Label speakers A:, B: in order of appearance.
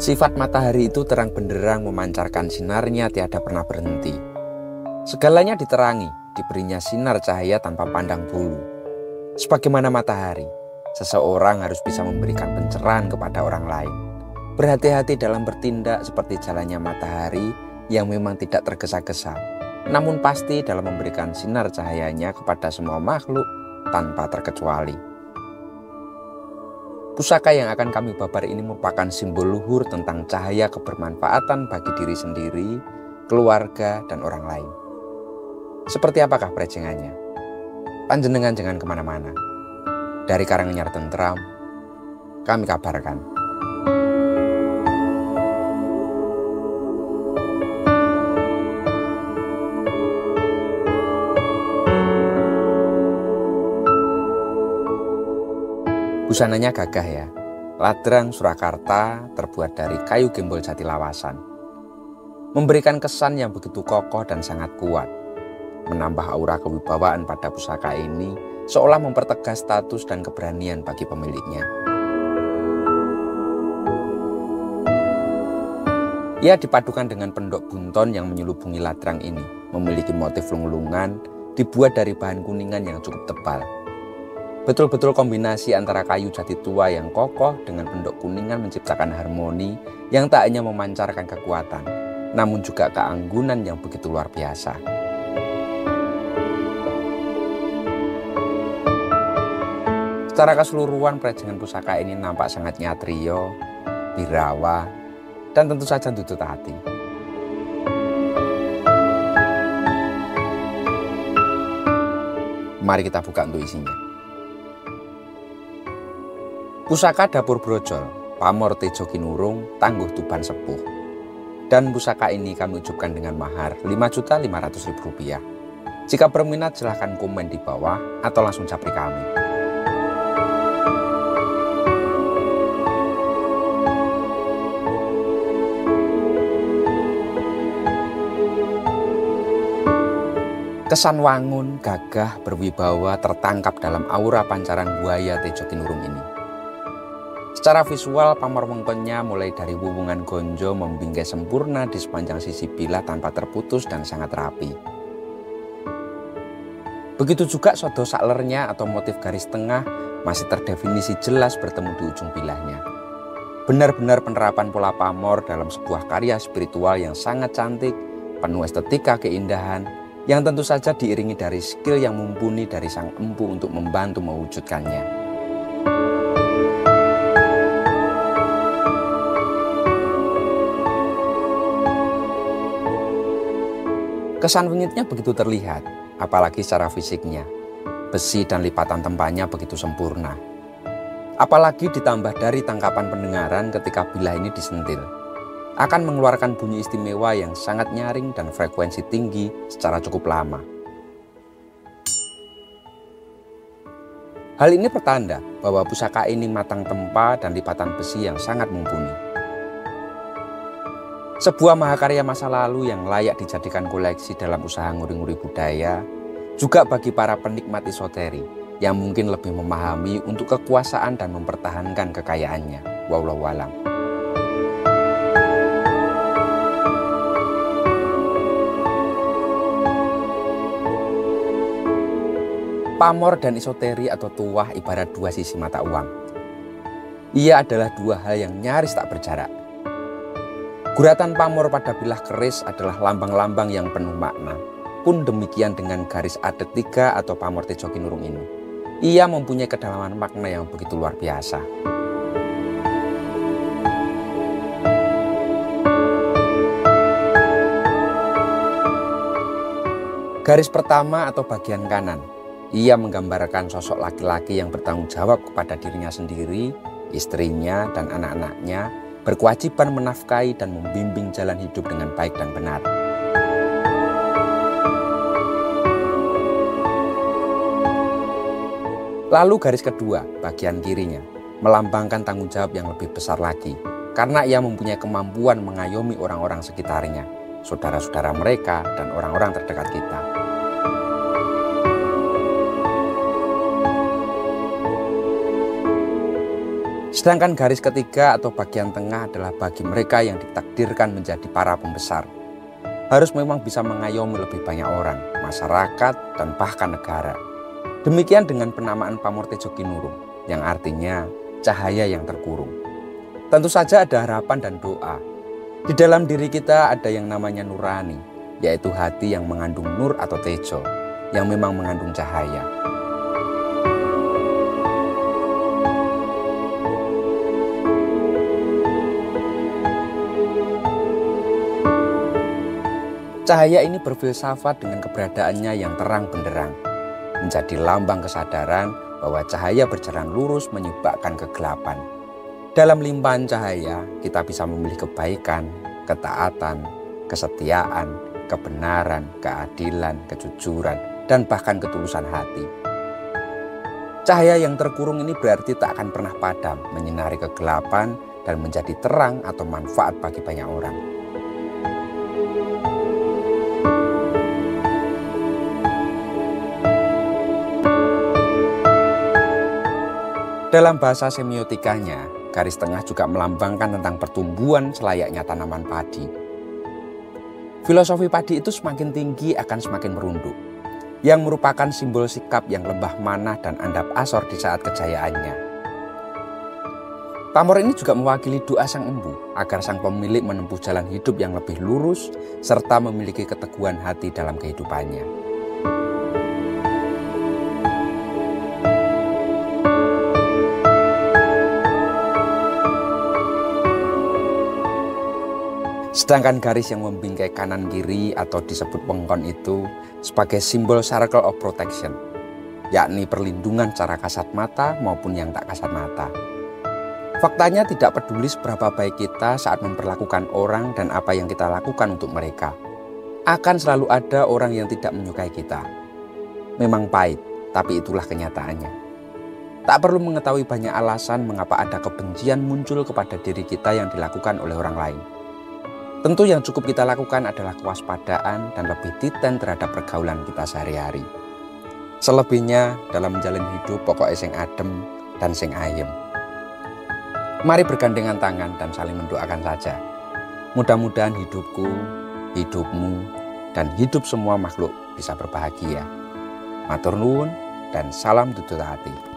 A: Sifat matahari itu terang benderang memancarkan sinarnya tiada pernah berhenti. Segalanya diterangi, diberinya sinar cahaya tanpa pandang bulu. Sebagaimana matahari, seseorang harus bisa memberikan pencerahan kepada orang lain. Berhati-hati dalam bertindak seperti jalannya matahari yang memang tidak tergesa-gesa, namun pasti dalam memberikan sinar cahayanya kepada semua makhluk tanpa terkecuali. Pusaka yang akan kami babar ini merupakan simbol luhur tentang cahaya kebermanfaatan bagi diri sendiri, keluarga, dan orang lain. Seperti apakah prejengannya? Panjenengan jangan kemana-mana. Dari Karanganyar Tentram, kami kabarkan. Busananya gagah ya, ladrang Surakarta terbuat dari kayu gembol jati lawasan. Memberikan kesan yang begitu kokoh dan sangat kuat. Menambah aura kewibawaan pada pusaka ini seolah mempertegas status dan keberanian bagi pemiliknya. Ia dipadukan dengan pendok bunton yang menyelubungi ladrang ini, memiliki motif lung-lungan, dibuat dari bahan kuningan yang cukup tebal. Betul-betul kombinasi antara kayu jati tua yang kokoh dengan pendok kuningan menciptakan harmoni yang tak hanya memancarkan kekuatan, namun juga keanggunan yang begitu luar biasa. Secara keseluruhan prejengan pusaka ini nampak sangat nyatrio, birawa, dan tentu saja tutut hati. Mari kita buka untuk isinya. Pusaka Dapur Brojol, pamor Tejo Kinurung, tangguh Tuban Sepuh. Dan pusaka ini kami ucapkan dengan mahar Rp5.500.000. Jika berminat silahkan komen di bawah atau langsung japri kami. Kesan wangun, gagah, berwibawa tertangkap dalam aura pancaran buaya Tejo Kinurung ini. Secara visual, pamor wengkonnya mulai dari wuwungan gonjo membingkai sempurna di sepanjang sisi bilah tanpa terputus dan sangat rapi. Begitu juga sodo saklernya atau motif garis tengah masih terdefinisi jelas bertemu di ujung bilahnya. Benar-benar penerapan pola pamor dalam sebuah karya spiritual yang sangat cantik, penuh estetika keindahan, yang tentu saja diiringi dari skill yang mumpuni dari sang empu untuk membantu mewujudkannya. Kesan wingitnya begitu terlihat, apalagi secara fisiknya. Besi dan lipatan tempanya begitu sempurna. Apalagi ditambah dari tangkapan pendengaran ketika bilah ini disentil. Akan mengeluarkan bunyi istimewa yang sangat nyaring dan frekuensi tinggi secara cukup lama. Hal ini pertanda bahwa pusaka ini matang tempa dan lipatan besi yang sangat mumpuni. Sebuah mahakarya masa lalu yang layak dijadikan koleksi dalam usaha nguri-nguri budaya, juga bagi para penikmat esoteri yang mungkin lebih memahami untuk kekuasaan dan mempertahankan kekayaannya. Wallahu a'lam. Pamor dan esoteri atau tuah ibarat dua sisi mata uang. Ia adalah dua hal yang nyaris tak berjarak. Guratan pamor pada bilah keris adalah lambang-lambang yang penuh makna. Pun demikian dengan garis adat 3 atau pamor Tejo Kinurung ini. Ia mempunyai kedalaman makna yang begitu luar biasa. Garis pertama atau bagian kanan, ia menggambarkan sosok laki-laki yang bertanggung jawab kepada dirinya sendiri, istrinya, dan anak-anaknya, berkewajiban menafkahi dan membimbing jalan hidup dengan baik dan benar. Lalu garis kedua, bagian kirinya, melambangkan tanggung jawab yang lebih besar lagi, karena ia mempunyai kemampuan mengayomi orang-orang sekitarnya, saudara-saudara mereka, dan orang-orang terdekat kita. Sedangkan garis ketiga atau bagian tengah adalah bagi mereka yang ditakdirkan menjadi para pembesar. Harus memang bisa mengayomi lebih banyak orang, masyarakat, dan bahkan negara. Demikian dengan penamaan Pamortejo Kinurung, yang artinya cahaya yang terkurung. Tentu saja ada harapan dan doa. Di dalam diri kita ada yang namanya nurani, yaitu hati yang mengandung nur atau tejo, yang memang mengandung cahaya. Cahaya ini berfilsafat dengan keberadaannya yang terang benderang, menjadi lambang kesadaran bahwa cahaya berjalan lurus menyibakkan kegelapan. Dalam limpahan cahaya, kita bisa memilih kebaikan, ketaatan, kesetiaan, kebenaran, keadilan, kejujuran, dan bahkan ketulusan hati. Cahaya yang terkurung ini berarti tak akan pernah padam, menyinari kegelapan, dan menjadi terang atau manfaat bagi banyak orang. Dalam bahasa semiotikanya, garis tengah juga melambangkan tentang pertumbuhan selayaknya tanaman padi. Filosofi padi itu semakin tinggi akan semakin merunduk, yang merupakan simbol sikap yang lemah manah dan andap asor di saat kejayaannya. Pamor ini juga mewakili doa sang embu agar sang pemilik menempuh jalan hidup yang lebih lurus serta memiliki keteguhan hati dalam kehidupannya. Sedangkan garis yang membingkai kanan kiri atau disebut pengkon itu sebagai simbol circle of protection, yakni perlindungan secara kasat mata maupun yang tak kasat mata. Faktanya tidak peduli seberapa baik kita saat memperlakukan orang dan apa yang kita lakukan untuk mereka, akan selalu ada orang yang tidak menyukai kita. Memang pahit, tapi itulah kenyataannya. Tak perlu mengetahui banyak alasan mengapa ada kebencian muncul kepada diri kita yang dilakukan oleh orang lain. Tentu yang cukup kita lakukan adalah kewaspadaan dan lebih titen terhadap pergaulan kita sehari-hari. Selebihnya dalam menjalin hidup pokoknya sing adem dan sing ayem. Mari bergandengan tangan dan saling mendoakan saja. Mudah-mudahan hidupku, hidupmu, dan hidup semua makhluk bisa berbahagia. Matur nuwun dan salam tutut hati.